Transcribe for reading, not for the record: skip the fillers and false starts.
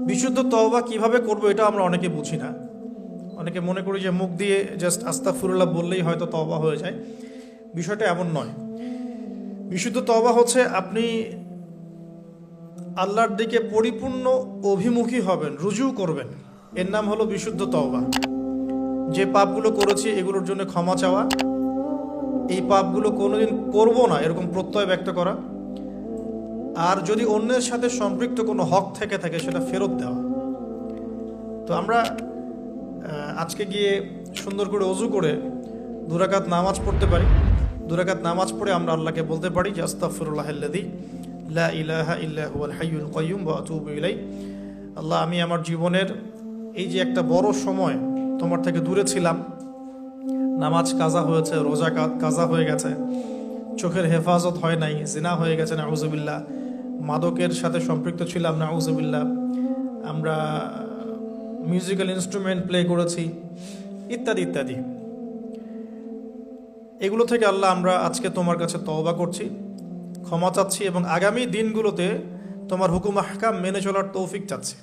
বিশুদ্ধ তওবা কিভাবে করব এটা আমরা অনেকে বুঝি না। অনেকে মনে করি যে মুখ দিয়ে জাস্ট আস্তাগফিরুল্লাহ বললেই হয়তো তওবা হয়ে যায়। বিষয়টা এমন নয়। বিশুদ্ধ তওবা হচ্ছে আপনি আল্লাহর দিকে পরিপূর্ণ অভিমুখী হবেন, রুজু করবেন, এর নাম হলো বিশুদ্ধ তওবা। যে পাপগুলো করেছি এগুলোর জন্য ক্ষমা চাওয়া, এই পাপগুলো কোনোদিন করব না এরকম প্রত্যয় ব্যক্ত করা, আর যদি অন্যের সাথে সম্পৃক্ত কোনো হক থেকে থাকে সেটা ফেরত দেওয়া। তো আমরা আজকে গিয়ে সুন্দর করে অজু করে 2 রাকাত নামাজ পড়তে পারি। 2 রাকাত নামাজ পড়ে আমরা আল্লাহকে বলতে পারি যে আস্তাগফিরুল্লাহাল্লাযী লা ইলাহা ইল্লা হুয়াল হাইয়ুল কাইয়্যুম ওয়া আতুবু ইলাইহি। আল্লাহ, আমি আমার জীবনের এই যে একটা বড় সময় তোমার থেকে দূরে ছিলাম, নামাজ কাজা হয়েছে, রোজা কাজা হয়ে গেছে, চোখের হেফাজত হয় নাই, জিনা হয়ে গেছে নাউযুবিল্লাহ, মাদকের সাথে সম্পৃক্ত ছিলাম নাউযুবিল্লাহ, আমরা মিউজিক্যাল ইনস্ট্রুমেন্ট প্লে করেছি, ইত্যাদি ইত্যাদি। এগুলো থেকে আল্লাহ আমরা আজকে তোমার কাছে তওবা করছি, ক্ষমা চাচ্ছি এবং আগামী দিনগুলোতে তোমার হুকুম আহকাম মেনে চলার তৌফিক চাচ্ছি।